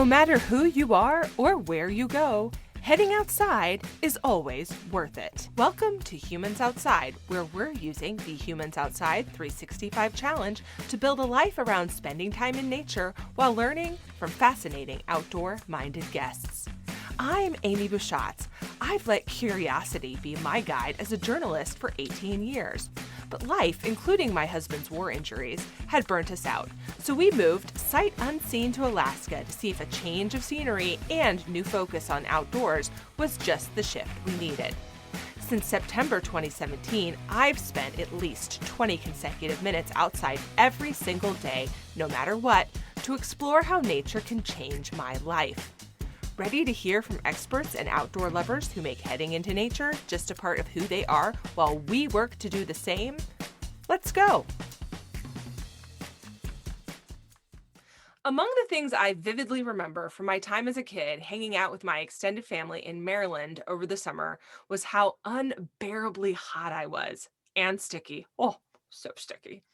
No matter who you are or where you go, heading outside is always worth it. Welcome to Humans Outside, where we're using the Humans Outside 365 Challenge to build a life around spending time in nature while learning from fascinating outdoor-minded guests. I'm Amy Bouchatz. I've let curiosity be my guide as a journalist for 18 years. But life, including my husband's war injuries, had burnt us out. So we moved sight unseen to Alaska to see if a change of scenery and new focus on outdoors was just the shift we needed. Since September 2017, I've spent at least 20 consecutive minutes outside every single day, no matter what, to explore how nature can change my life. Ready to hear from experts and outdoor lovers who make heading into nature just a part of who they are while we work to do the same? Let's go! Among the things I vividly remember from my time as a kid hanging out with my extended family in Maryland over the summer was how unbearably hot I was and sticky. Oh, so sticky.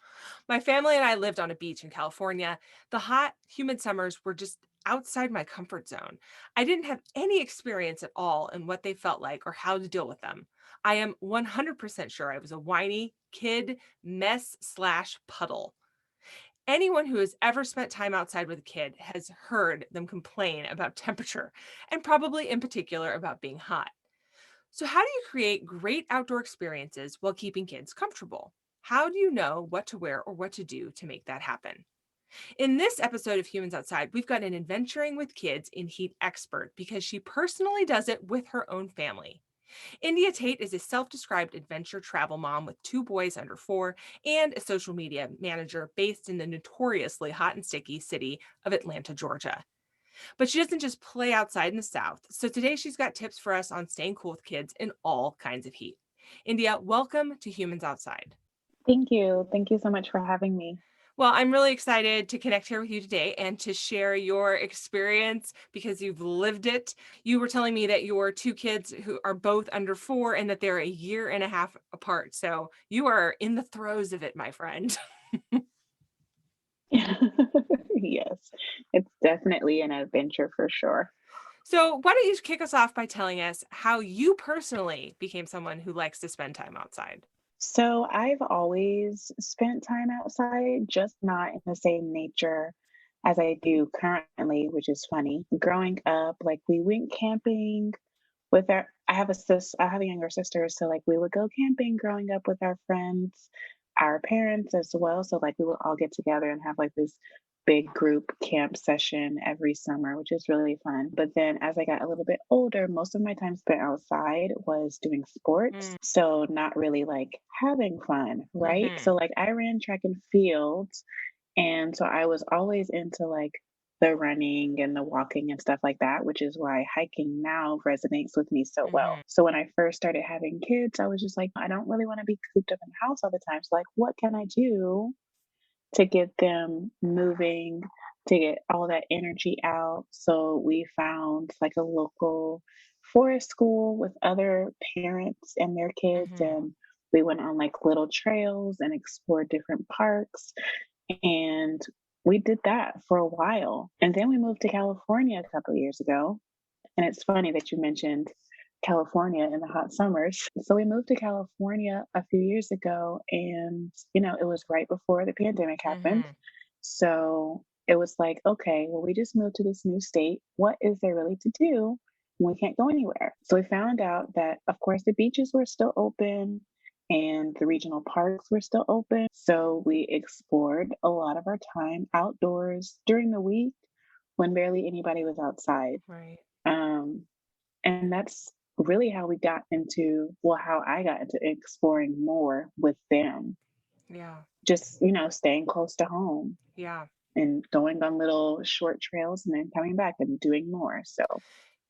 My family and I lived on a beach in California. The hot, humid summers were just outside my comfort zone. I didn't have any experience at all in what they felt like or how to deal with them. I am 100% sure I was a whiny kid mess/puddle. Anyone who has ever spent time outside with a kid has heard them complain about temperature and probably in particular about being hot. So, how do you create great outdoor experiences while keeping kids comfortable? How do you know what to wear or what to do to make that happen? In this episode of Humans Outside, we've got an adventuring with kids in heat expert because she personally does it with her own family. India Tate is a self-described adventure travel mom with 2 boys under 4 and a social media manager based in the notoriously hot and sticky city of Atlanta, Georgia. But she doesn't just play outside in the South. So today she's got tips for us on staying cool with kids in all kinds of heat. India, welcome to Humans Outside. Thank you. Thank you so much for having me. Well, I'm really excited to connect here with you today and to share your experience because you've lived it. You were telling me that your 2 kids who are both under 4 and that they're a year and a half apart. So you are in the throes of it, my friend. Yes, it's definitely an adventure for sure. So why don't you kick us off by telling us how you personally became someone who likes to spend time outside? So I've always spent time outside, just not in the same nature as I do currently, which is funny. Growing up, like we went camping with our I have a younger sister, so like we would go camping growing up with our friends, our parents as well. So like we would all get together and have like this big group camp session every summer, which is really fun. But then as I got a little bit older, most of my time spent outside was doing sports. So not really like having fun, right? Mm-hmm. So like I ran track and field, and so I was always into like the running and the walking and stuff like that, which is why hiking now resonates with me so well. Mm-hmm. So when I first started having kids, I was just like, I don't really want to be cooped up in the house all the time. So like, what can I do to get them moving, to get all that energy out? So we found like a local forest school with other parents and their kids, Mm-hmm. and we went on like little trails and explored different parks, and we did that for a while. And then we moved to California a couple of years ago. And it's funny that you mentioned California in the hot summers. So we moved to California a few years ago, and it was right before the pandemic happened. Mm-hmm. So it was like, okay, well, we just moved to this new state. What is there really to do when we can't go anywhere? So we found out that, of course, the beaches were still open and the regional parks were still open. So we explored a lot of our time outdoors during the week when barely anybody was outside. Right. Um, and that's really how we got into, well, how I got into exploring more with them. Yeah. Just, staying close to home Yeah. and going on little short trails and then coming back and doing more. So,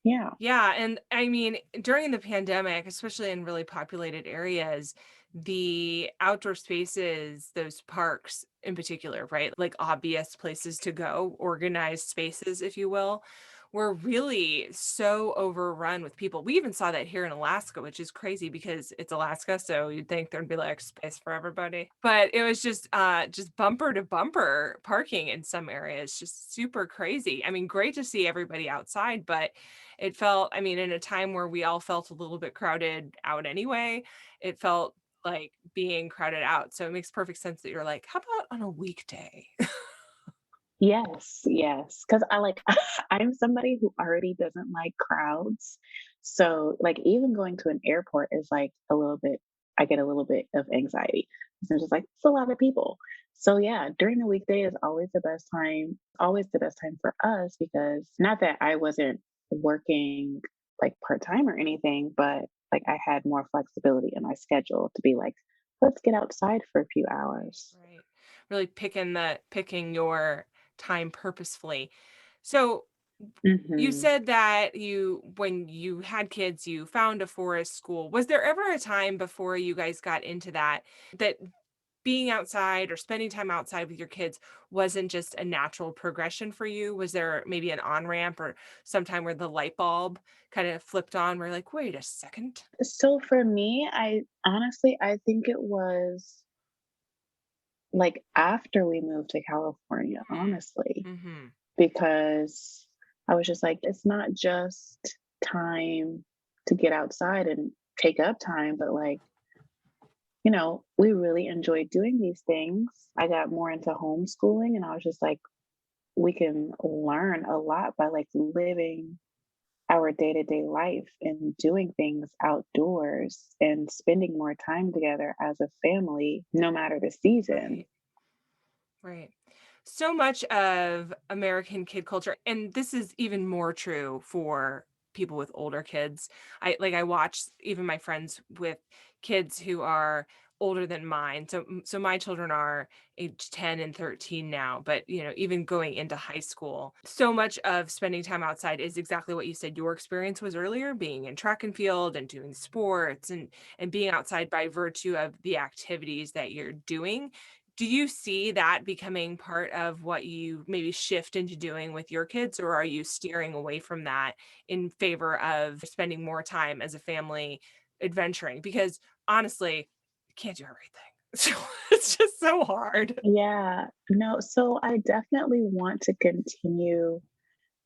yeah. Yeah, and I mean, during the pandemic, especially in really populated areas, the outdoor spaces, those parks in particular, right? Like obvious places to go, organized spaces, if you will, were really so overrun with people. We even saw that here in Alaska, which is crazy because it's Alaska, so you'd think there'd be like space for everybody. But it was just bumper to bumper parking in some areas, just super crazy. I mean, great to see everybody outside, but it felt, I mean, in a time where we all felt a little bit crowded out anyway, it felt like being crowded out. So it makes perfect sense that you're like, how about on a weekday? Yes, yes, because I like I'm somebody who already doesn't like crowds. So, like, even going to an airport is like a little bit I get a little bit of anxiety. 'Cause I'm just like, it's a lot of people. So yeah, during the weekday is always the best time for us because not that I wasn't working like part-time or anything, but like I had more flexibility in my schedule to be like, let's get outside for a few hours. Right. Really picking your time purposefully. So you Mhm. said that when you had kids, you found a forest school. Was there ever a time before you guys got into that being outside or spending time outside with your kids wasn't just a natural progression for you? Was there maybe an on-ramp or sometime where the light bulb kind of flipped on where you're like, wait a second? So for me, I think it was like after we moved to California, honestly, Mm-hmm. because I was just like, it's not just time to get outside and take up time, but like, we really enjoyed doing these things. I got more into homeschooling and I was just like, we can learn a lot by like living our day-to-day life and doing things outdoors and spending more time together as a family no matter the season. Right. Right. So much of American kid culture, and this is even more true for people with older kids. I watch even my friends with kids who are older than mine. So my children are age 10 and 13 now, but even going into high school. So much of spending time outside is exactly what you said your experience was earlier, being in track and field and doing sports and being outside by virtue of the activities that you're doing. Do you see that becoming part of what you maybe shift into doing with your kids, or are you steering away from that in favor of spending more time as a family adventuring? Because honestly, you can't do everything. So it's just so hard. Yeah, no, so I definitely want to continue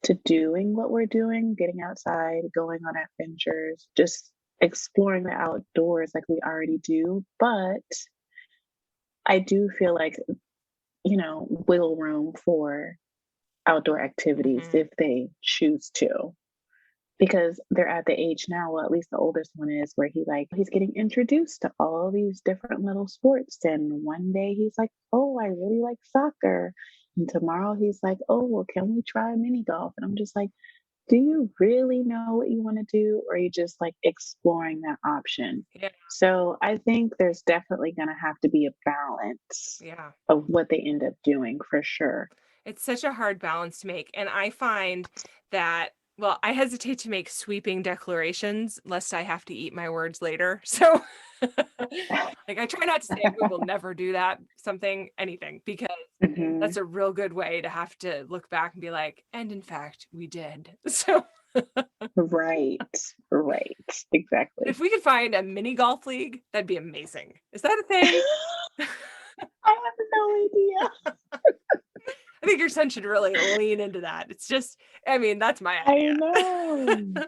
to doing what we're doing, getting outside, going on adventures, just exploring the outdoors like we already do. But I do feel like, wiggle room for outdoor activities Mhm. if they choose to. Because they're at the age now, well, at least the oldest one is, where he's getting introduced to all these different little sports. And one day he's like, "Oh, I really like soccer." And tomorrow he's like, "Oh, well, can we try mini golf?" And I'm just like, do you really know what you want to do? Or are you just like exploring that option? Yeah, So I think there's definitely going to have to be a balance yeah. of what they end up doing for sure. It's such a hard balance to make, and I find that well, I hesitate to make sweeping declarations lest I have to eat my words later. So, like, I try not to say we will never do that, something, anything, because Mhm. that's a real good way to have to look back and be like, "And in fact, we did." So, Right, right, exactly. if we could find a mini golf league, that'd be amazing. Is that a thing? I have no idea. I think your son should really lean into that. It's just I mean, that's my I know.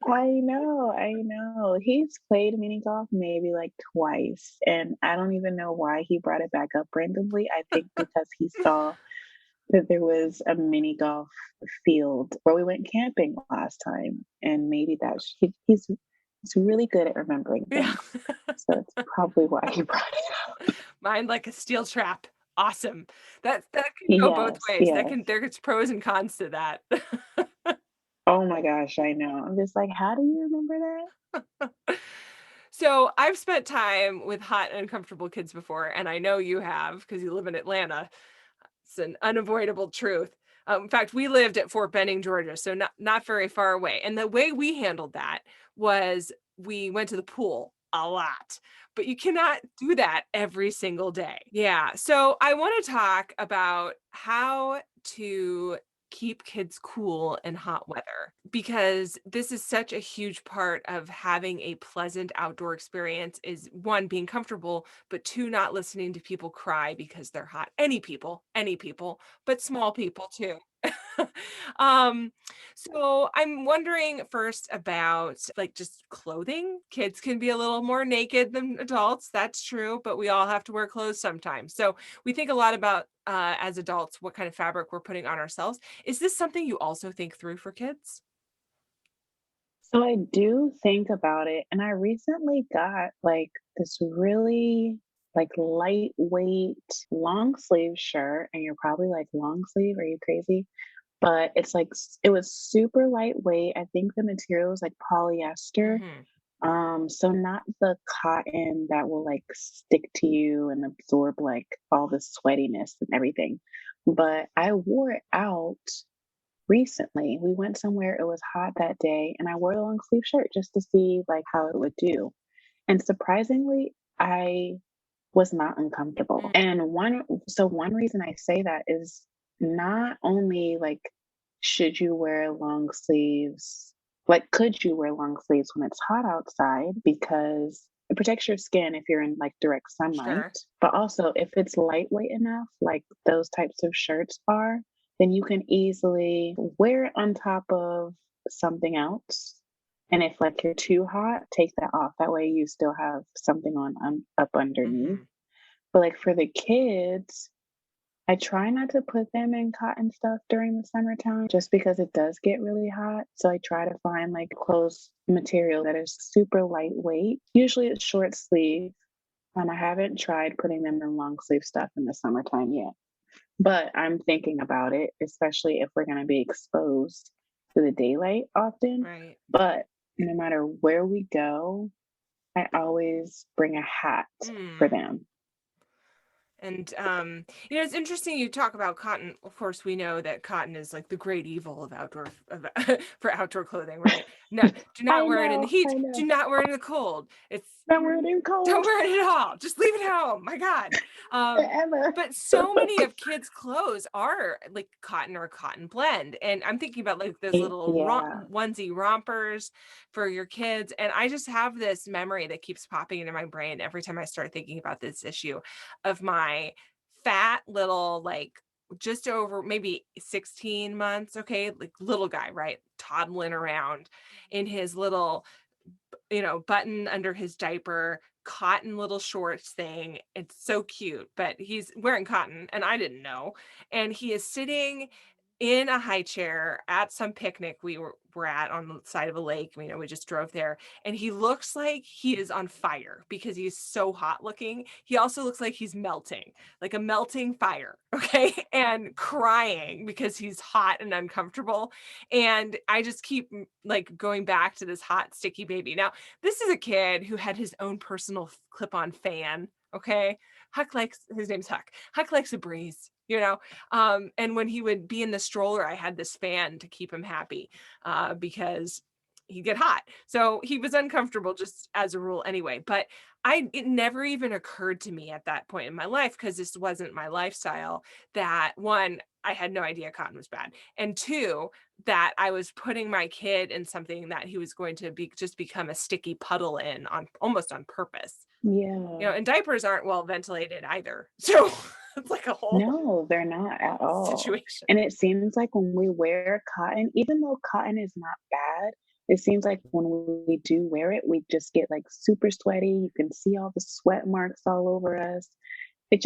idea. I know. He's played mini golf maybe like twice, and I don't even know why he brought it back up randomly. I think because he saw that there was a mini golf field where we went camping last time, and maybe he's really good at remembering Yeah. things. So that's probably why he brought it up. Mind like a steel trap. Awesome. That can go both Yes, ways. That yes. can there's pros and cons to that. Oh my gosh, I know. I'm just like, how do you remember that? So, I've spent time with hot and uncomfortable kids before, and I know you have because you live in Atlanta. It's an unavoidable truth. In fact, we lived at Fort Benning, Georgia, so not very far away. And the way we handled that was we went to the pool a lot, but you cannot do that every single day. Yeah. So I want to talk about how to keep kids cool in hot weather because this is such a huge part of having a pleasant outdoor experience is one being comfortable, but two not listening to people cry because they're hot. Any people, but small people too. um so I'm wondering first about like just clothing. Kids can be a little more naked than adults, that's true, but we all have to wear clothes sometimes. So we think a lot about as adults what kind of fabric we're putting on ourselves. Is this something you also think through for kids? So I do think about it, and I recently got like this really like lightweight long sleeve shirt, and you're probably like, long sleeve? Are you crazy? But it's like it was super lightweight. I think the material is like polyester. Mhm. So not the cotton that will like stick to you and absorb like all the sweatiness and everything. But I wore it out recently. We went somewhere, it was hot that day, and I wore a long sleeve shirt just to see like how it would do. And surprisingly, I was not uncomfortable. Mm, And one reason I say that is not only like should you wear long sleeves, like could you wear long sleeves when it's hot outside because it protects your skin if you're in like direct sunlight, sure. but also if it's lightweight enough, like those types of shirts are, then you can easily wear it on top of something else. And if like you're too hot, take that off. That way you still have something on up underneath. Mhm. But like for the kids, I try not to put them in cotton stuff during the summertime just because it does get really hot. So I try to find like clothes material that is super lightweight. Usually it's short sleeve. I haven't tried putting them in long sleeve stuff in the summertime yet. But I'm thinking about it, especially if we're going to be exposed to the daylight often. Right. But no matter where we go, I always bring a hat for Mm. them. And it's interesting you talk about cotton. Of course, we know that cotton is like the great evil of for outdoor clothing, right? No, do not wear it in the I heat. Do know. not wear it in the cold. It's That word in don't cold wear it at all. Just leave it home. My God. Um, forever. but so many of kids' clothes are like cotton or cotton blend. And I'm thinking about like those little Yeah. onesie rompers for your kids. And I just have this memory that keeps popping into my brain every time I start thinking about this issue of my fat little, like just over maybe 16 months, okay, like little guy, right? Toddling around in his little button under his diaper, cotton little shorts thing. It's so cute, but he's wearing cotton and I didn't know. And he is sitting in a high chair at some picnic were at on the side of a lake. We just drove there. And he looks like he is on fire because he's so hot looking. He also looks like he's melting, like a melting fire. Okay. And crying because he's hot and uncomfortable. And I just keep like going back to this hot, sticky baby. Now, this is a kid who had his own personal clip-on fan. Okay. Huck likes his name's Huck. Huck likes a breeze. And when he would be in the stroller, I had this fan to keep him happy because he'd get hot. So he was uncomfortable just as a rule anyway. But it never even occurred to me at that point in my life because this wasn't my lifestyle. That one, I had no idea cotton was bad, and two, that I was putting my kid in something that he was going to be just become a sticky puddle in on almost on purpose. Yeah. And diapers aren't well ventilated either. So it's like a whole No, they're not at all. situation. And it seems like when we wear cotton, even though cotton is not bad, it seems like when we do wear it, we just get like super sweaty. You can see all the sweat marks all over us. It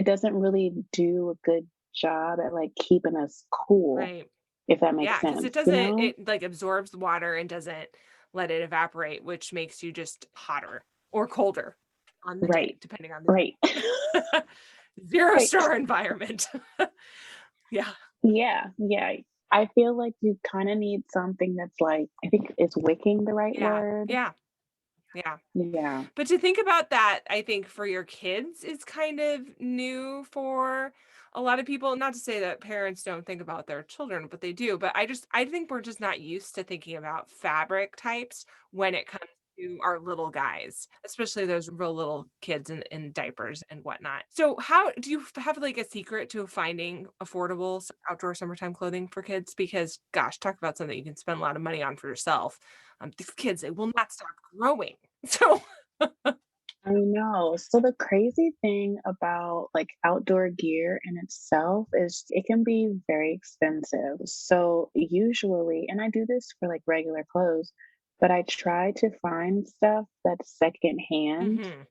doesn't really do a good job at like keeping us cool, Right. if that makes Yeah, because sense, you know? it like absorbs water and doesn't let it evaporate, which makes you just hotter or colder on the day, Right. depending on the Right. day. Zero Right. star environment. Yeah. Yeah, yeah. I feel like you kinda need something that's like, I think, is wicking the right Yeah. word? Yeah. Yeah. Yeah. But to think about that, I think for your kids is kind of new for a lot of people. Not to say that parents don't think about their children, but they do. But I think we're just not used to thinking about fabric types when it comes to our little guys, especially those real little kids in diapers and whatnot. So how do you have like a secret to finding affordable outdoor summertime clothing for kids? Because gosh, talk about something you can spend a lot of money on for yourself. These kids, they will not stop growing. So I know. So the crazy thing about like outdoor gear in itself is it can be very expensive. So usually, and I do this for like regular clothes, but I try to find stuff that's secondhand mhm,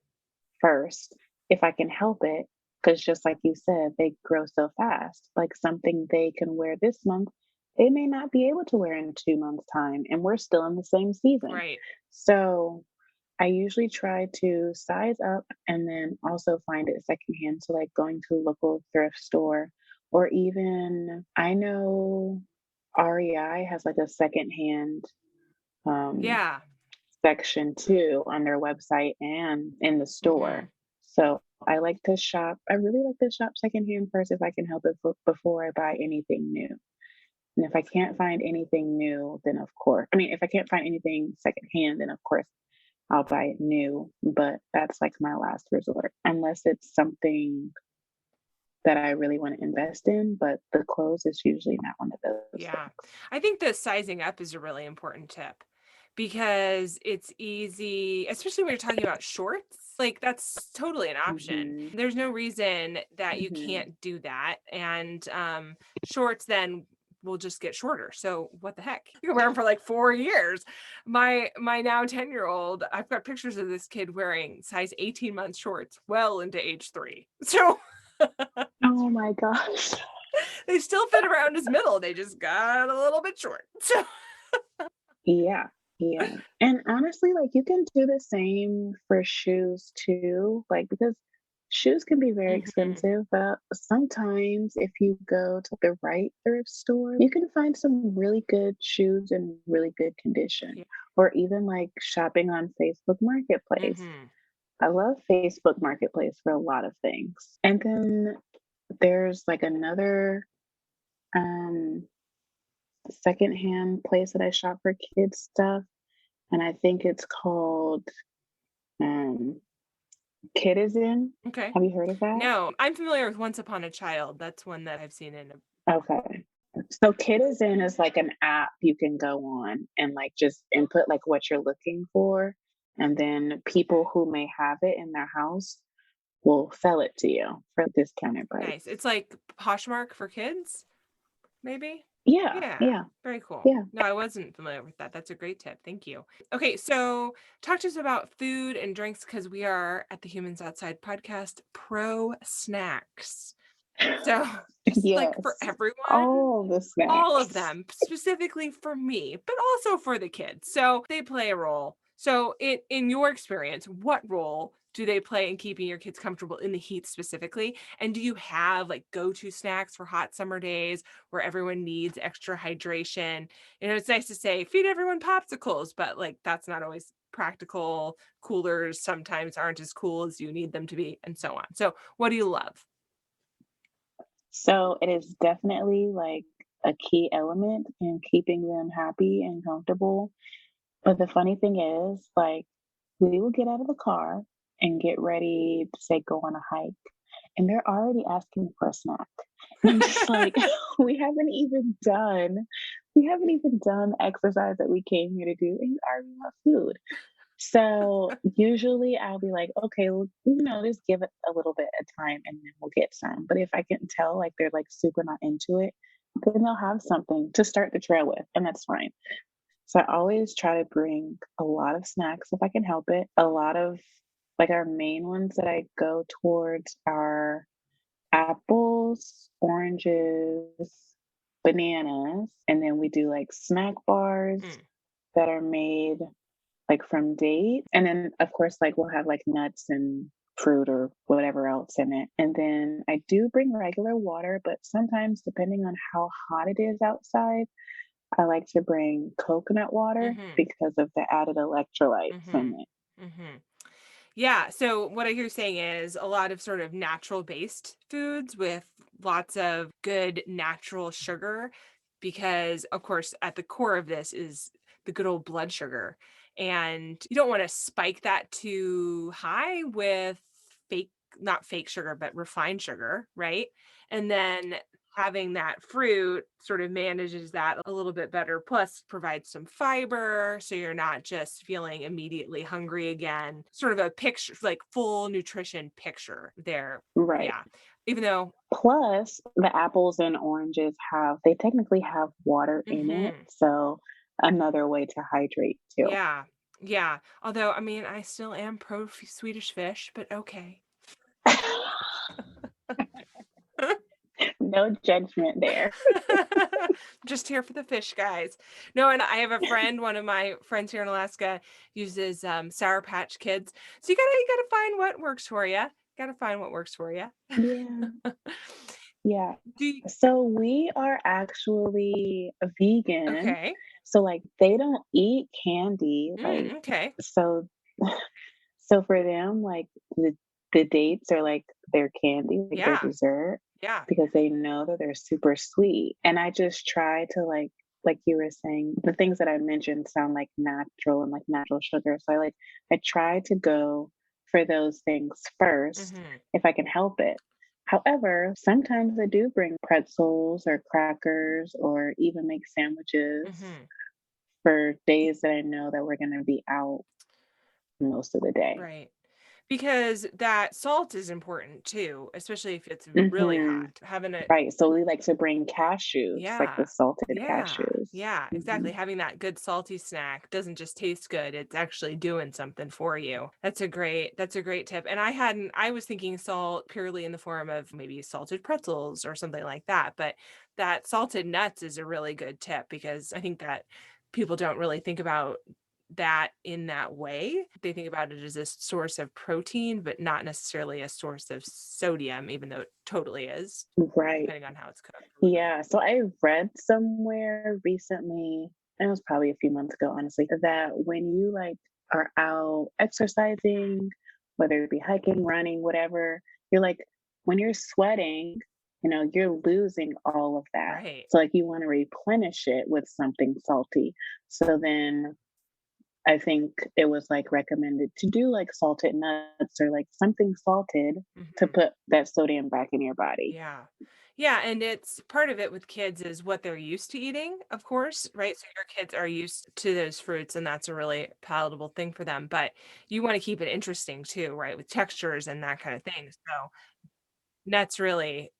first if I can help it. Because just like you said, they grow so fast. Like something they can wear this month, they may not be able to wear in 2 months' time, and we're still in the same season. right. So I usually try to size up and then also find it secondhand. So, like going to a local thrift store, or even I know REI has like a secondhand um, Yeah. section too on their website and in the store. Mhm. So, I like to shop. I really like to shop secondhand first if I can help it before I buy anything new. And if I can't find anything new, then of course, I mean, if I can't find anything secondhand, then of course I'll buy it new, but that's like my last resort, unless it's something that I really want to invest in. But the clothes is usually not one of those Yeah. things. I think the sizing up is a really important tip because it's easy, especially when you're talking about shorts. Like that's totally an option. Hmm. There's no reason that you Hmm. can't do that. And shorts then will just get shorter. So what the heck? You can wear them for like 4 years. My now 10-year-old, I've got pictures of this kid wearing size 18 month shorts well into age 3. So Oh my gosh. they still fit around his middle. They just got a little bit short. So Yeah. Yeah. And honestly, like you can do the same for shoes too. Like because shoes can be very mhm. expensive, but sometimes if you go to the right thrift store, you can find some really good shoes in really good condition. Yeah. Or even like shopping on Facebook Marketplace. Mhm. I love Facebook Marketplace for a lot of things. And then there's like another um secondhand place that I shop for kids stuff, and I think it's called um Kidizen. Okay. Have you heard of that? No, I'm familiar with Once Upon a Child. That's one that I've seen in a Okay. So Kidizen is like an app you can go on and like just input like what you're looking for, and then people who may have it in their house will sell it to you for a discounted price. nice. It's like Poshmark for kids, maybe? Yeah, Yeah, yeah, very cool. yeah. No, I wasn't familiar with that. That's a great tip. Thank you. Okay, so talk to us about food and drinks because we are at the Humans Outside podcast pro snacks. So just like for Yes. everyone, All the all of snacks. them, specifically for me, but also for the kids. So they play a role. So in your experience, what role do they play in keeping your kids comfortable in the heat specifically? And do you have like go-to snacks for hot summer days where everyone needs extra hydration? It's nice to say feed everyone popsicles, but like that's not always practical. Coolers sometimes aren't as cool as you need them to be, and so on. So what do you love? So it is definitely like a key element in keeping them happy and comfortable. But the funny thing is, like, we will get out of the car and get ready to say go on a hike, and they're already asking for a snack. And I'm just like, we haven't even done we haven't even done the exercise that we came here to do, and you already want food. So usually I'll be like, okay, well, just give it a little bit of time and then we'll get some. But if I can tell like they're like super not into it, then they'll have something to start the trail with, and that's fine. So I always try to bring a lot of snacks if I can help it. A lot of like our main ones that I go towards are apples, oranges, bananas, and then we do like snack bars Mm, that are made like from dates. And then of course like we'll have like nuts and fruit or whatever else in it. And then I do bring regular water, but sometimes depending on how hot it is outside, I like to bring coconut water mhm, because of the added electrolytes in mhm, it. mhm. Yeah, so what I hear you saying is a lot of sort of natural based foods with lots of good natural sugar because of course at the core of this is the good old blood sugar. And you don't want to spike that too high with fake, not fake sugar, but refined sugar, right? And then having that fruit sort of manages that a little bit better, plus provides some fiber. So you're not just feeling immediately hungry again. Sort of a picture, like full nutrition picture there. Right. Yeah. Even though, Plus, the apples and oranges they technically have water in it, mhm, so another way to hydrate too. yeah. Yeah. Although, I mean, I still am pro Swedish fish, but okay. No judgment there. Just here for the fish, guys. No, and I have a friend, one of my friends here in Alaska uses Sour Patch Kids. So you gotta find what works for you. Gotta find what works for you. Yeah, yeah. Do you, So we are actually a vegan. okay. So like they don't eat candy. Like Okay. so so for them, like the dates are like their candy, like their Yeah. dessert, Yeah. because they know that they're super sweet. And I just try to like you were saying, the things that I mentioned sound like natural and like natural sugar. So I try to go for those things first Hmm. if I can help it. However, sometimes I do bring pretzels or crackers or even make sandwiches Hmm. for days that I know that we're going to be out most of the day. Right. Because that salt is important too, especially if it's really Mhm. hot. Having it, Right, so we like to bring cashews, like the yeah. salted Yeah. cashews. Yeah, exactly. Mhm. Having that good salty snack doesn't just taste good, it's actually doing something for you. That's a great tip. And I was thinking salt purely in the form of maybe salted pretzels or something like that, but that salted nuts is a really good tip because I think that people don't really think about that in that way. They think about it as a source of protein, but not necessarily a source of sodium, even though it totally is, Right. depending on how it's cooked. Yeah, so I read somewhere recently, and it was probably a few months ago, honestly, that when you, like, are out exercising, whether it be hiking, running, whatever, you're like when you're sweating, you're losing all of that. Right. So, like, you wanna replenish it with something salty. So then I think it was, like, recommended to do, like, salted nuts or, like, something salted to Mhm. put that sodium back in your body. Yeah. Yeah, and it's part of it with kids is what they're used to eating, of course, right? So your kids are used to those fruits and that's a really palatable thing for them, but you want to keep it interesting too, right? With textures and that kind of thing. So nuts really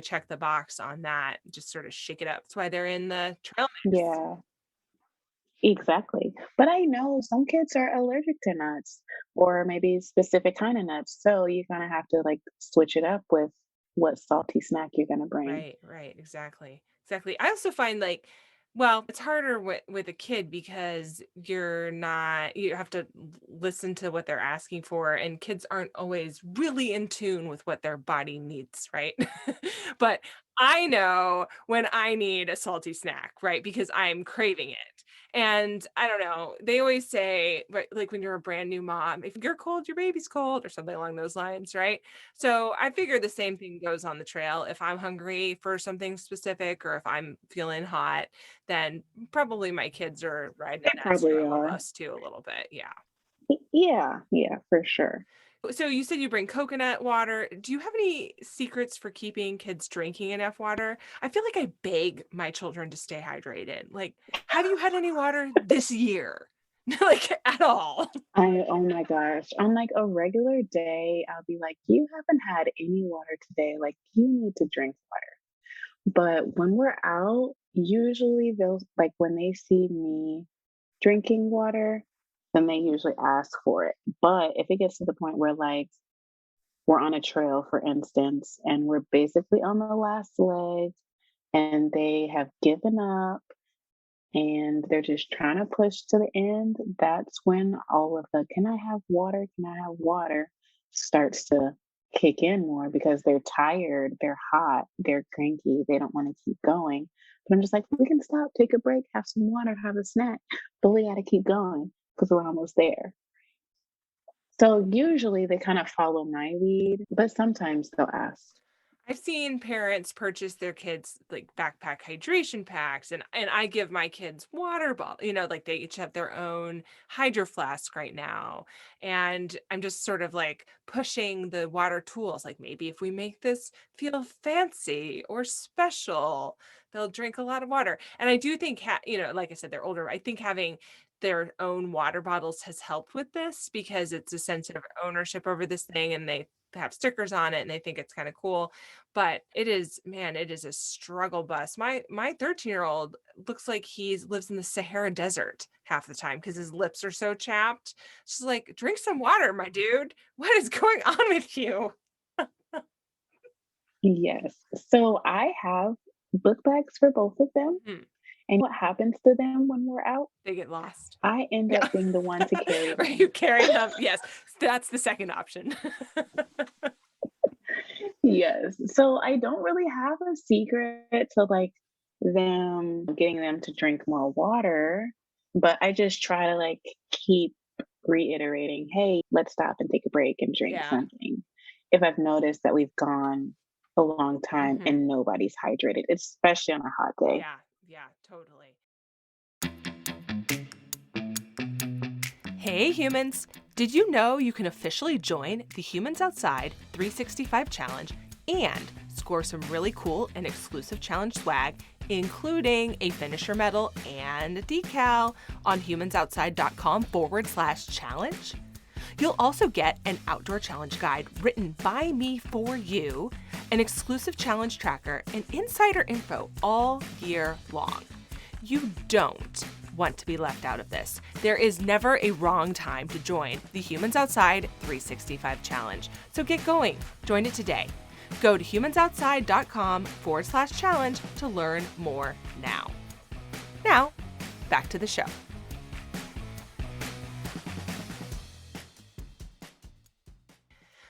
check the box on that. Just sort of shake it up. That's why they're in the trail mix. Yeah. Exactly. But I know some kids are allergic to nuts or maybe specific kind of nuts. So you're gonna have to like switch it up with what salty snack you're gonna bring. Right, right, exactly. Exactly. I also find like, well, it's harder with a kid because you have to listen to what they're asking for and kids aren't always really in tune with what their body needs, right? But I know when I need a salty snack, right? Because I'm craving it. And I don't know, they always say, right, like when you're a brand new mom, if you're cold, your baby's cold, or something along those lines, right? So I figure the same thing goes on the trail. If I'm hungry for something specific or if I'm feeling hot, then probably my kids are riding They on that probably struggle are. bus too a little bit. Yeah. Yeah, yeah, for sure. So you said you bring coconut water. Do you have any secrets for keeping kids drinking enough water? I feel like I beg my children to stay hydrated. Like, have you had any water this year? Like at all. Oh my gosh. On like a regular day, I'll be like, you haven't had any water today. Like you need to drink water. But when we're out, usually they'll like when they see me drinking water, then they usually ask for it. But if it gets to the point where like we're on a trail, for instance, and we're basically on the last leg and they have given up and they're just trying to push to the end, that's when all of the can I have water? Can I have water starts to kick in more because they're tired, they're hot, they're cranky, they don't want to keep going. But I'm just like, we can stop, take a break, have some water, have a snack, but we got to keep going because we're almost there. So usually they kind of follow my lead, but sometimes they'll ask. I've seen parents purchase their kids like backpack hydration packs, and I give my kids water bottle, like they each have their own hydro flask right now. And I'm just sort of like pushing the water tools. Like maybe if we make this feel fancy or special, they'll drink a lot of water. And I do think, like I said, they're older. I think having their own water bottles has helped with this because it's a sense of ownership over this thing and they have stickers on it and they think it's kind of cool. But it is, man, it is a struggle bus. My 13-year-old looks like he lives in the Sahara Desert half the time because his lips are so chapped. She's like, "Drink some water, my dude. What is going on with you?" Yes. So I have book bags for both of them. Mhm. And what happens to them when we're out? They get lost. I end Yeah. up being the one to carry Are you them. carrying them? Yes, that's the second option. Yes. So I don't really have a secret to like them getting them to drink more water, but I just try to like keep reiterating, hey, let's stop and take a break and drink Yeah. something. If I've noticed that we've gone a long time Mhm. and nobody's hydrated, especially on a hot day. Yeah, yeah, totally. Hey humans! Did you know you can officially join the Humans Outside 365 Challenge and score some really cool and exclusive challenge swag, including a finisher medal and a decal on humansoutside.com/challenge? You'll also get an outdoor challenge guide written by me for you, an exclusive challenge tracker, and insider info all year long. You don't want to be left out of this. There is never a wrong time to join the Humans Outside 365 Challenge. So get going. Join it today. Go to humansoutside.com/challenge to learn more now. Now, back to the show.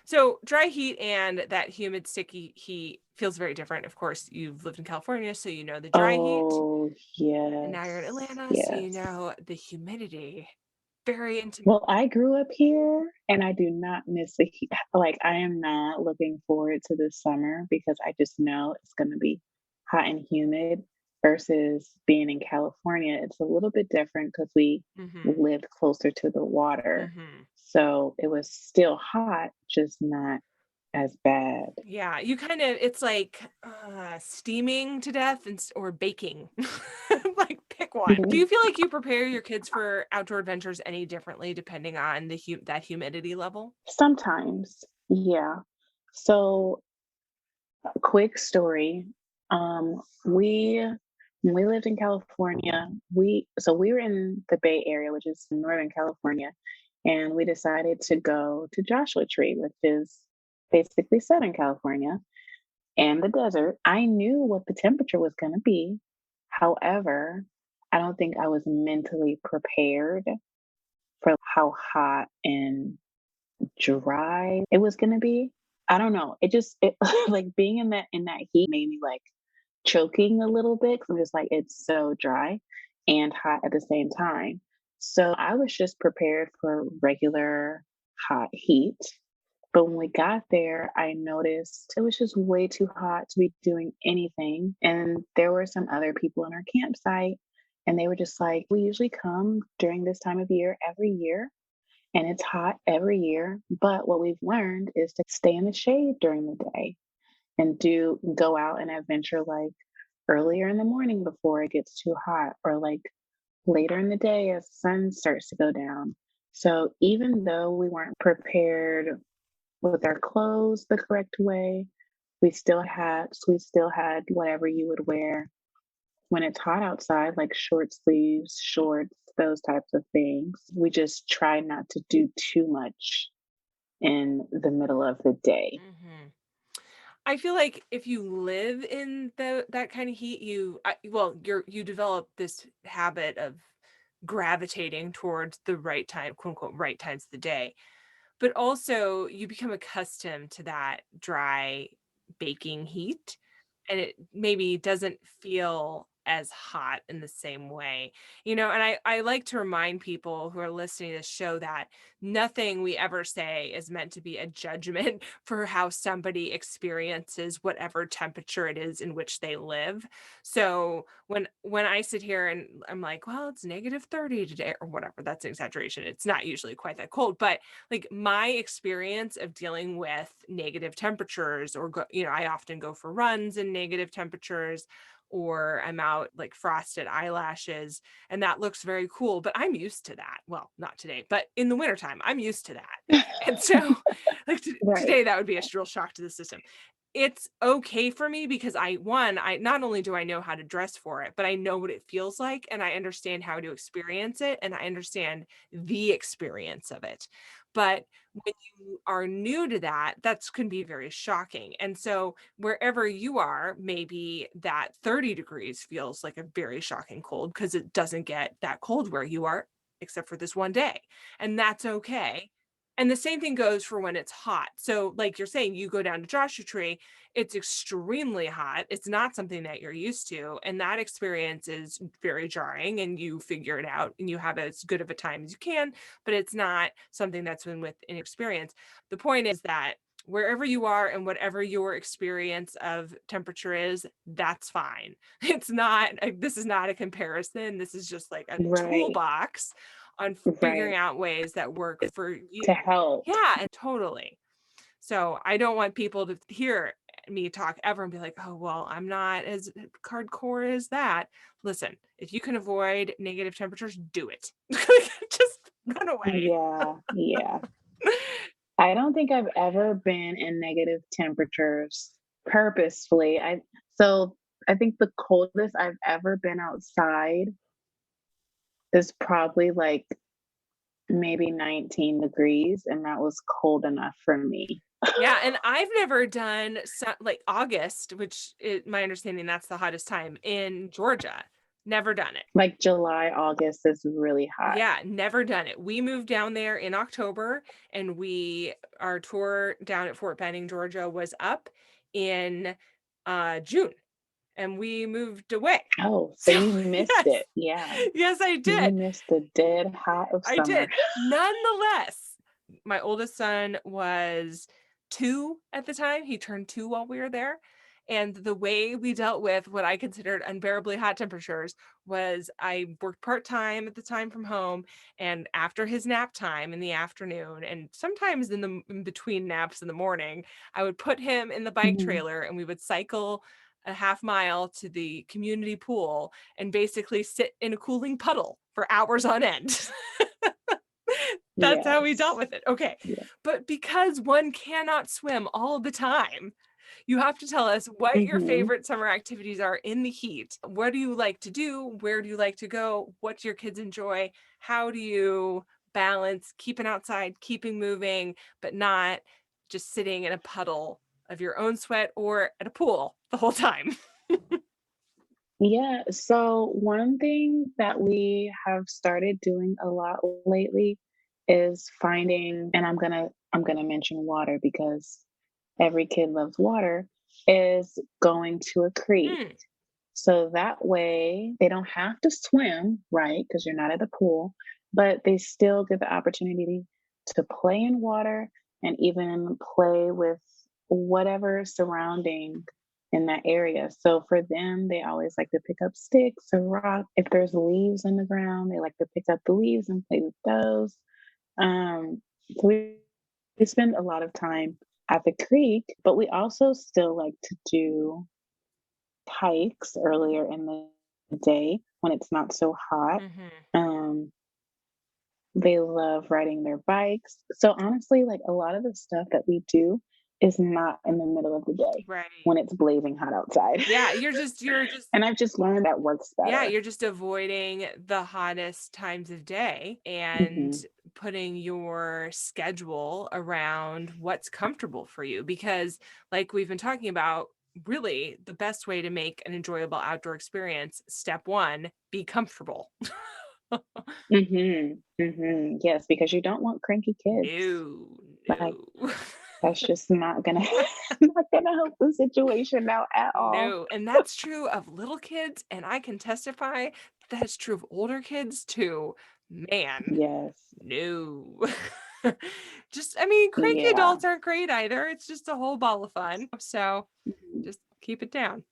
So, dry heat and that humid, sticky heat feels very different. Of course, you've lived in California, so you know the dry heat. Oh, And now you're in yes. Atlanta, so you Yes. know the humidity. Very intimate. Well, I grew up here and I do not miss the heat. Like, I am not looking forward to this summer because I just know it's going to be hot and humid versus being in California. It's a little bit different because we Mhm. lived closer to the water. Mhm. So it was still hot, just not as bad. Yeah, you kind of it's like, steaming to death or baking. Like, pick one. Do you feel like you prepare your kids for outdoor adventures any differently depending on that humidity level? Sometimes, yeah. So quick story. We when we lived in California, we were in the Bay Area, which is Northern California, and we decided to go to Joshua Tree, which is basically Southern California and the desert. I knew what the temperature was going to be. However, I don't think I was mentally prepared for how hot and dry it was going to be. I don't know. It like being in that heat made me like choking a little bit 'cause I'm just like it's so dry and hot at the same time. So I was just prepared for regular hot heat. But when we got there, I noticed it was just way too hot to be doing anything. And there were some other people in our campsite, and they were just like, we usually come during this time of year every year and it's hot every year. But what we've learned is to stay in the shade during the day and do go out and adventure like earlier in the morning before it gets too hot or like later in the day as the sun starts to go down. So even though we weren't prepared with our clothes the correct way, we still had whatever you would wear when it's hot outside, like short sleeves, shorts, those types of things. We just try not to do too much in the middle of the day. Mhm. I feel like if you live in that kind of heat, you develop this habit of gravitating towards the right time, quote unquote, right times of the day. But also you become accustomed to that dry baking heat, and it maybe doesn't feel as hot in the same way. And I like to remind people who are listening to this show that nothing we ever say is meant to be a judgment for how somebody experiences whatever temperature it is in which they live. So when I sit here and I'm like, well, it's -30 today or whatever, that's an exaggeration. It's not usually quite that cold, but like my experience of dealing with negative temperatures or I often go for runs in negative temperatures, or I'm out like frosted eyelashes and that looks very cool, but I'm used to that. Well, not today, but in the wintertime, I'm used to that. And so like Right. today that would be a real shock to the system. It's okay for me because I not only do I know how to dress for it, but I know what it feels like and I understand how to experience it and I understand the experience of it. But when you are new to that, that's can be very shocking. And so wherever you are, maybe that 30 degrees feels like a very shocking cold because it doesn't get that cold where you are, except for this one day. And that's okay. And the same thing goes for when it's hot. So, like you're saying, you go down to Joshua Tree, it's extremely hot. It's not something that you're used to. And that experience is very jarring, and you figure it out and you have as good of a time as you can, but it's not something that's been with inexperience. The point is that wherever you are and whatever your experience of temperature is, that's fine. This is not a comparison. This is just like a Right. toolbox on figuring Right. out ways that work for you. To help. Yeah, and totally. So I don't want people to hear me talk ever and be like, oh, well, I'm not as hardcore as that. Listen, if you can avoid negative temperatures, do it. Just run away. Yeah. Yeah. I don't think I've ever been in negative temperatures purposefully. So I think the coldest I've ever been outside is probably like maybe 19 degrees, and that was cold enough for me. Yeah, and I've never done like August, which is my understanding that's the hottest time in Georgia. Never done it. Like July, August is really hot. Yeah, never done it. We moved down there in October and our tour down at Fort Benning, Georgia was up in June and we moved away. Oh, so So you missed yes. it. Yeah. Yes, I You did. missed the dead hot of I summer. did. Nonetheless, my oldest son was 2 at the time. He turned 2 while we were there. And the way we dealt with what I considered unbearably hot temperatures was I worked part-time at the time from home, and after his nap time in the afternoon, and sometimes in between naps in the morning, I would put him in the bike Mhm. trailer and we would cycle a half mile to the community pool and basically sit in a cooling puddle for hours on end. That's how we dealt Yes. with it. Okay. Yeah. But because one cannot swim all the time, you have to tell us what your Mhm. favorite summer activities are in the heat. What do you like to do? Where do you like to go? What do your kids enjoy? How do you balance keeping outside, keeping moving, but not just sitting in a puddle of your own sweat or at a pool the whole time? Yeah, so one thing that we have started doing a lot lately is finding, and I'm gonna mention water because every kid loves water, is going to a creek. Mm, So that way they don't have to swim, right? Because you're not at the pool, but they still get the opportunity to play in water and even play with whatever surrounding in that area. So for them, they always like to pick up sticks or rock. If there's leaves in the ground, they like to pick up the leaves and play with those. So we spend a lot of time at the creek, but we also still like to do hikes earlier in the day when it's not so hot. mhm. Um, they love riding their bikes. So honestly, like a lot of the stuff that we do is not in the middle of the day Right. when it's blazing hot outside. Yeah, you're just And I've just learned that works yeah, better. you're just avoiding the hottest times of day and Hmm. putting your schedule around what's comfortable for you. Because, like we've been talking about, really the best way to make an enjoyable outdoor experience, step one, be comfortable. Hmm. Hmm. Yes, because you don't want cranky kids. No, Like no. That's just not gonna not gonna help the situation out at all. No, and that's true of little kids, and I can testify that is true of older kids too. Man, Yes. no. Just I mean, cranky Yeah. adults aren't great either, it's just a whole ball of fun, so Mhm. just keep it down.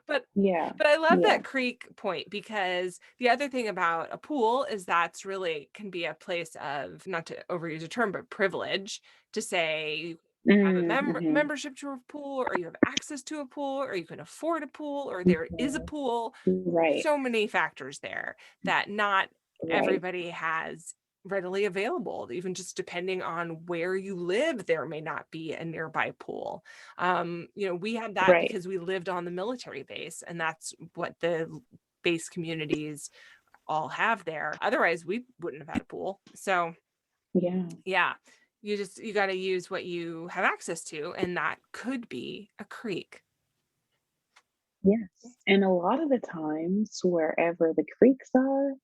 But Yeah. but I love Yeah. that creek point because the other thing about a pool is that's really can be a place of, not to overuse a term, but privilege to say you have a Mhm. membership to a pool, or you have access to a pool, or you can afford a pool, or there is a Mhm. pool. Right. So many factors there that not Right. everybody has readily available. Even just depending on where you live, there may not be a nearby pool. We had that Right. because we lived on the military base, and that's what the base communities all have there. Otherwise, we wouldn't have had a pool. So, Yeah. yeah, you got to use what you have access to, and that could be a creek. Yes. And a lot of the times, wherever the creeks are,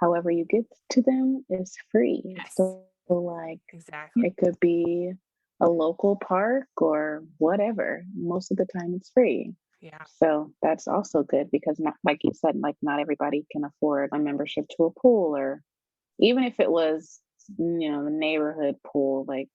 however you get to them is free. Yes, So, like, exactly. it could be a local park or whatever. Most of the time, it's free. Yeah. So that's also good because, not like you said, like not everybody can afford a membership to a pool, or even if it was, the neighborhood pool. Like,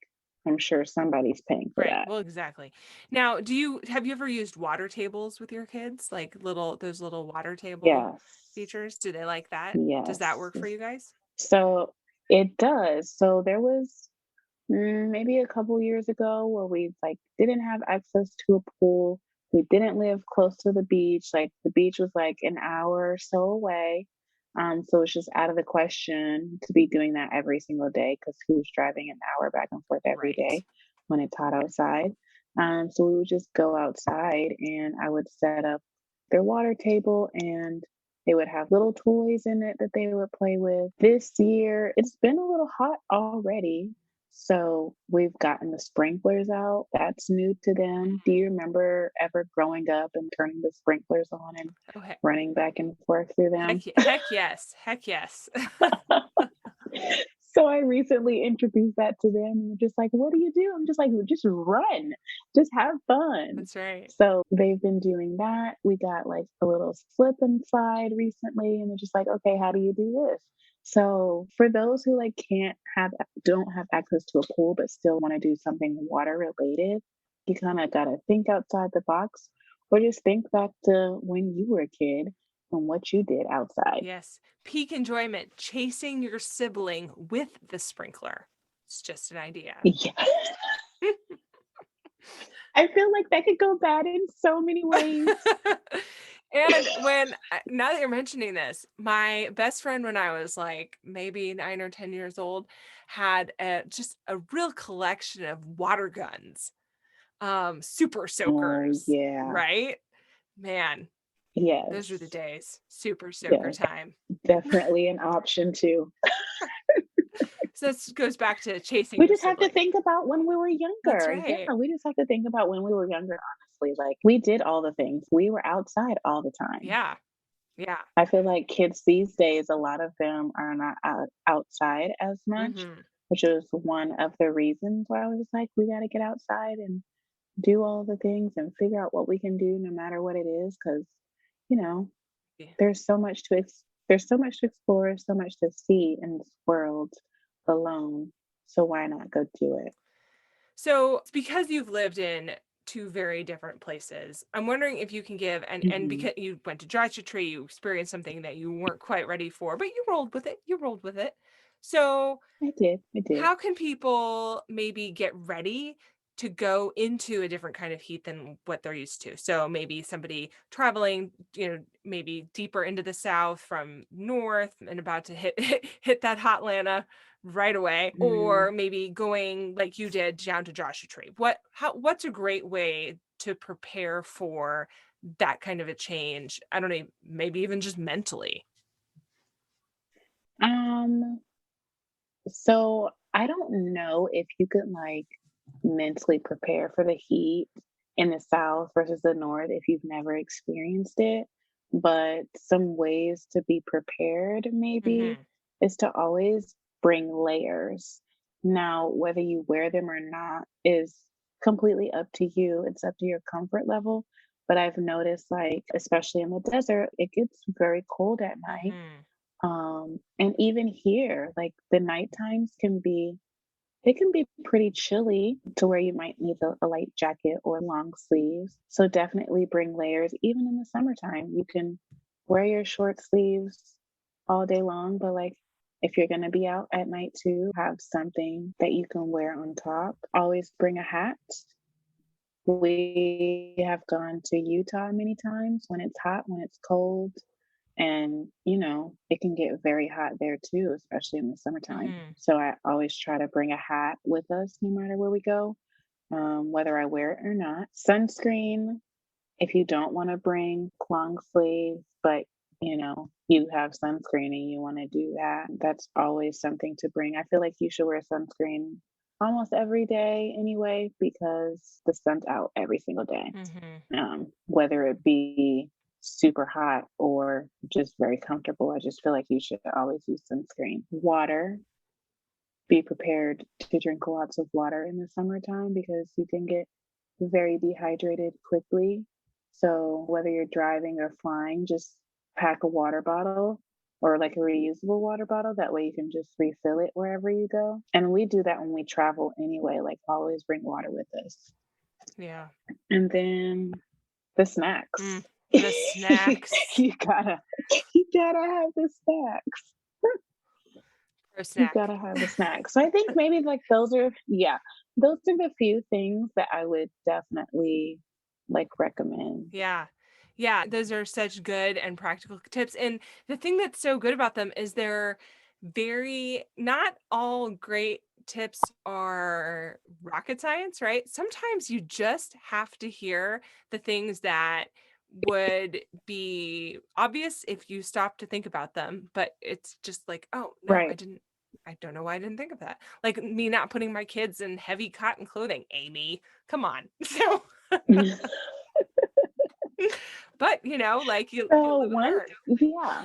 I'm sure somebody's paying for Right. that. Well, exactly. Now, have you ever used water tables with your kids? Like those little water table Yes. features? Do they like that? Does that Yes. work for you guys? So it does. So there was maybe a couple years ago where we like didn't have access to a pool. We didn't live close to the beach. Like the beach was like an hour or so away. So it's just out of the question to be doing that every single day because who's driving an hour back and forth every Right. day when it's hot outside? So we would just go outside and I would set up their water table and they would have little toys in it that they would play with. This year, it's been a little hot already, so we've gotten the sprinklers out. That's new to them. Do you remember ever growing up and turning the sprinklers on and Oh, running back and forth through them? heck yes. Heck yes. So I recently introduced that to them and they're just like, "What do you do?" I'm just like, "Just run. Just have fun." That's right. So they've been doing that. We got like a little slip and slide recently and they're just like, "Okay, how do you do this?" So for those who like can't have don't have access to a pool but still want to do something water related, you kind of got to think outside the box or just think back to when you were a kid and what you did outside. Yes. Peak enjoyment, chasing your sibling with the sprinkler. It's just an idea. Yeah. I feel like that could go bad in so many ways. And now that you're mentioning this, my best friend when I was like maybe 9 or 10 years old had just a real collection of water guns, super Oh, soakers, yeah. right? Man, those were the Yes. days. Super soaker Yes. time. Definitely an option too. So this goes back to chasing We your just have to sibling. think about when we were That's younger. right. Yeah, we just have to think about when we were younger, honestly. Like, we did all the things. We were outside all the time. Yeah. Yeah. I feel like kids these days, a lot of them are not outside as much, Mhm. which is one of the reasons why I was just like, we got to get outside and do all the things and figure out what we can do no matter what it is. Because, you know, Yeah. there's so much to explore, so much to see in this world alone. So why not go do it? So, it's because you've lived in two very different places, I'm wondering if you can give, and Mhm. because you went to Joshua Tree, you experienced something that you weren't quite ready for, but you rolled with it. You rolled with it. So, I did. how can people maybe get ready to go into a different kind of heat than what they're used to? So maybe somebody traveling, maybe deeper into the south from north and about to hit hit that hot Atlanta right away, or Mm, maybe going like you did down to Joshua Tree. What's a great way to prepare for that kind of a change? I don't know, maybe even just mentally. um, so I don't know if you could like mentally prepare for the heat in the South versus the North if you've never experienced it. But some ways to be prepared maybe Mhm. is to always bring layers. Now, whether you wear them or not is completely up to you. It's up to your comfort level. But I've noticed, like, especially in the desert, it gets very cold at night. Mhm. And even here, like the night times can be, they can be pretty chilly to where you might need a light jacket or long sleeves. So definitely bring layers. Even in the summertime, you can wear your short sleeves all day long, but like if you're going to be out at night too, have something that you can wear on top. Always bring a hat. We have gone to Utah many times when it's hot, when it's cold, and it can get very hot there too, especially in the summertime. Mhm. So I always try to bring a hat with us no matter where we go, whether I wear it or not. Sunscreen, if you don't want to bring long sleeves, but you have sunscreen and you want to do that, that's always something to bring. I feel like you should wear sunscreen almost every day anyway, because the sun's out every single day, Mhm. whether it be super hot or just very comfortable. I just feel like you should always use sunscreen. Water, be prepared to drink lots of water in the summertime because you can get very dehydrated quickly. So, whether you're driving or flying, just pack a water bottle or like a reusable water bottle. That way you can just refill it wherever you go. And we do that when we travel anyway, like always bring water with us. Yeah. And then the snacks. Mm. The snacks. you gotta you gotta have the snacks. Pro You snack. gotta have the snacks. So I think maybe like those are the few things that I would definitely like recommend. Yeah. Yeah, those are such good and practical tips, and the thing that's so good about them is they're very not all great tips are rocket science, right? Sometimes you just have to hear the things that would be obvious if you stop to think about them, but it's just like, "Oh, no, Right. I don't know why I didn't think of that." Like me not putting my kids in heavy cotton clothing, Amy, come on. So but, like, you So live and one learn. yeah.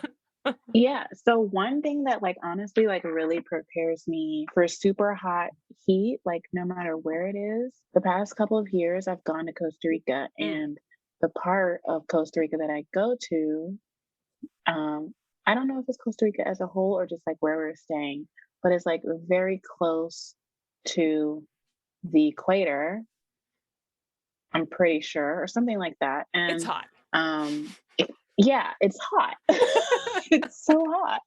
Yeah. So one thing that like honestly like really prepares me for super hot heat, like no matter where it is, the past couple of years I've gone to Costa Rica, Mm, and the part of Costa Rica that I go to, um, I don't know if it's Costa Rica as a whole or just like where we're staying, but it's like very close to the equator, I'm pretty sure, or something like that. it's And hot. yeah, it's hot. It's so hot.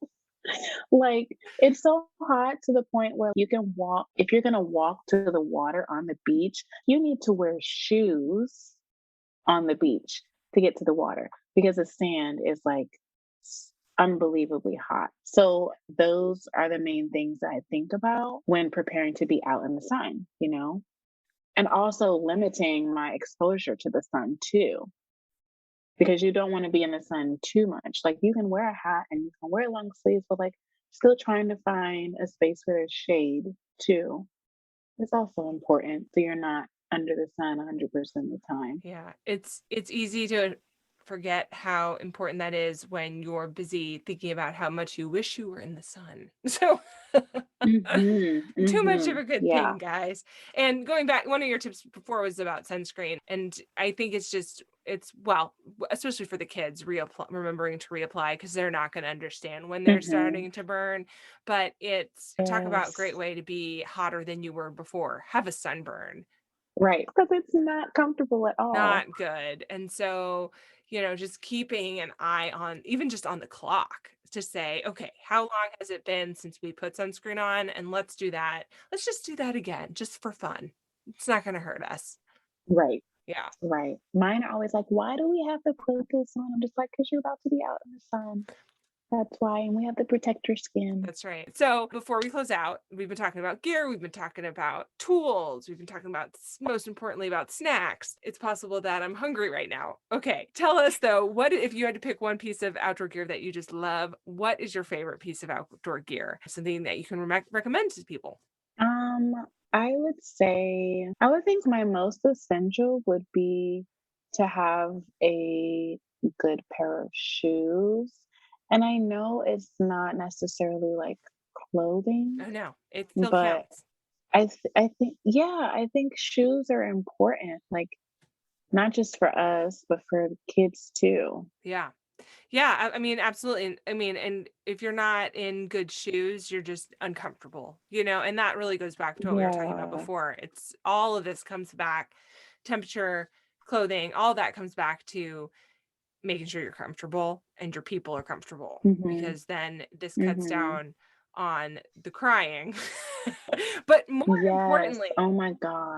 Like, it's so hot to the point where you can walk if you're gonna walk to the water on the beach, you need to wear shoes on the beach to get to the water because the sand is, like, unbelievably hot. So, those are the main things that I think about when preparing to be out in the sun, you know? And also limiting my exposure to the sun too, because you don't want to be in the sun too much. Like you can wear a hat and you can wear long sleeves, but like still trying to find a space where there's shade too. It's also important so you're not under the sun 100% of the time. Yeah, it's easy to forget how important that is when you're busy thinking about how much you wish you were in the sun. So too much of a good Yeah. thing, guys. And going back, one of your tips before was about sunscreen, and I think it's well, especially for the kids, remembering to reapply because they're not going to understand when they're Hmm. starting to burn. But it's talk about great Yes. way to be hotter than you were before. Have a sunburn. Right. Because it's not comfortable at all. Not good. And so, just keeping an eye on even just on the clock to say, okay, how long has it been since we put sunscreen on? And let's do that. Let's just do that again, just for fun. It's not going to hurt us. Right. Yeah. Right. Mine are always like, why do we have to put this on? I'm just like, because you're about to be out in the sun. That's why. And we have to protect your skin. That's right. So before we close out, we've been talking about gear, we've been talking about tools, we've been talking about, most importantly, about snacks. It's possible that I'm hungry right now. Okay. Tell us though, what if you had to pick one piece of outdoor gear that you just love? What is your favorite piece of outdoor gear? Something that you can recommend to people. Um, I would think my most essential would be to have a good pair of shoes. And I know it's not necessarily like clothing, Oh no, it still but counts. I think shoes are important, like, not just for us, but for the kids too. Yeah. Yeah, I mean, absolutely. I mean, and if you're not in good shoes, you're just uncomfortable, and that really goes back to what we were talking about Yeah. before. It's all of this comes back, temperature, clothing, all that comes back to making sure you're comfortable and your people are comfortable, Mhm. because then this cuts Mhm. down on the crying. But more Yes. importantly, Oh my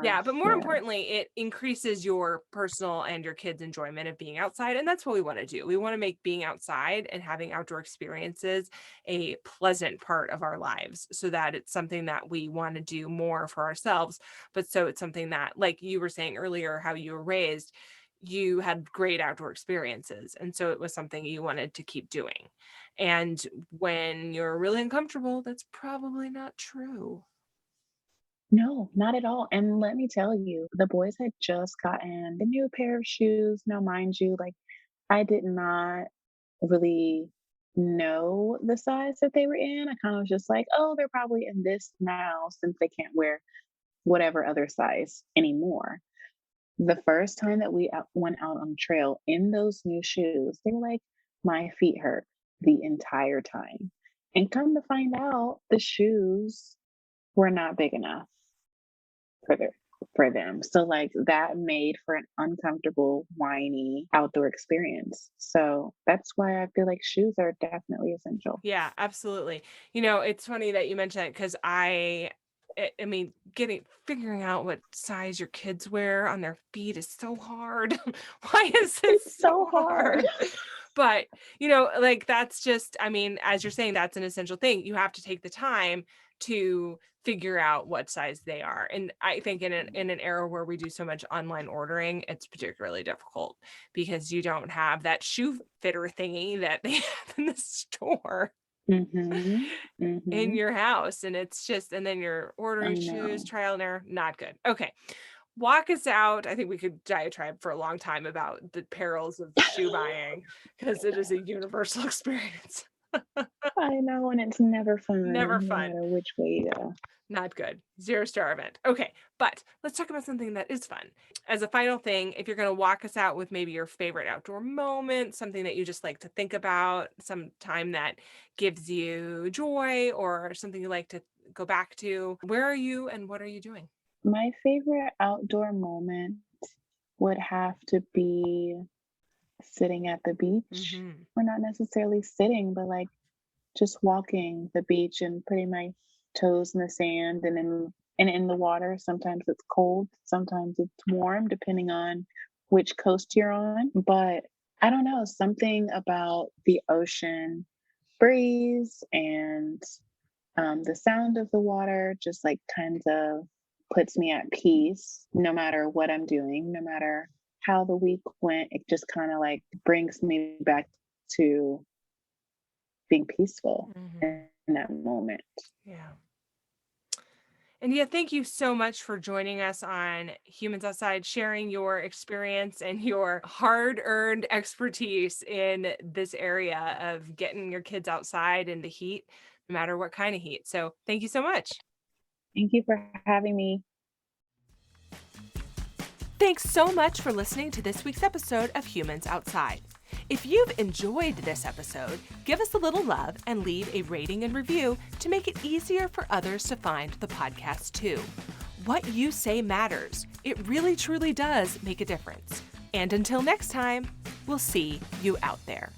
yeah, gosh. but more Yes. importantly, it increases your personal and your kids' enjoyment of being outside, and that's what we wanna do. We wanna make being outside and having outdoor experiences a pleasant part of our lives, so that it's something that we wanna do more for ourselves, but so it's something that, like you were saying earlier, how you were raised, you had great outdoor experiences, and so it was something you wanted to keep doing. And when you're really uncomfortable, that's probably not true. No, not at all, and let me tell you, the boys had just gotten a new pair of shoes. Now, mind you, like, I did not really know the size that they were in. I kind of was just like, "Oh, they're probably in this now since they can't wear whatever other size anymore." The first time that we went out on the trail in those new shoes, they were like, "My feet hurt the entire time." And come to find out, the shoes were not big enough for their for them. So, like, that made for an uncomfortable, whiny outdoor experience. So, that's why I feel like shoes are definitely essential. Yeah, absolutely. It's funny that you mentioned that, because I mean, figuring out what size your kids wear on their feet is so hard. Why is it It's so so hard. hard? But, like, that's just, I mean, as you're saying, that's an essential thing. You have to take the time to figure out what size they are. And I think in an era where we do so much online ordering, it's particularly difficult, because you don't have that shoe fitter thingy that they have in the store Mhm. in Mhm. your house, and it's just, and then you're I ordering shoes, know. trial and error, not good. Okay. Walk us out. I think we could diatribe for a long time about the perils of shoe buying, because it is a universal experience. I know, and it's never Never fun, no fun. matter which way you go. Not good. 0-star event. Okay, but let's talk about something that is fun. As a final thing, if you're gonna walk us out with maybe your favorite outdoor moment, something that you just like to think about, some time that gives you joy, or something you like to go back to, where are you and what are you doing? My favorite outdoor moment would have to be sitting at the beach, Mhm. or not necessarily sitting, but, like, just walking the beach and putting my toes in the sand and in the water. Sometimes it's cold, sometimes it's warm, depending on which coast you're on. But I don't know, something about the ocean breeze and the sound of the water just like kind of puts me at peace no matter what I'm doing, no matter how the week went. It just kind of like brings me back to being peaceful Mhm. in that moment. Yeah. And yeah, thank you so much for joining us on Humans Outside, sharing your experience and your hard earned expertise in this area of getting your kids outside in the heat, no matter what kind of heat. So thank you so much. Thank you for having me. Thanks so much for listening to this week's episode of Humans Outside. If you've enjoyed this episode, give us a little love and leave a rating and review to make it easier for others to find the podcast too. What you say matters. It really truly does make a difference. And until next time, we'll see you out there.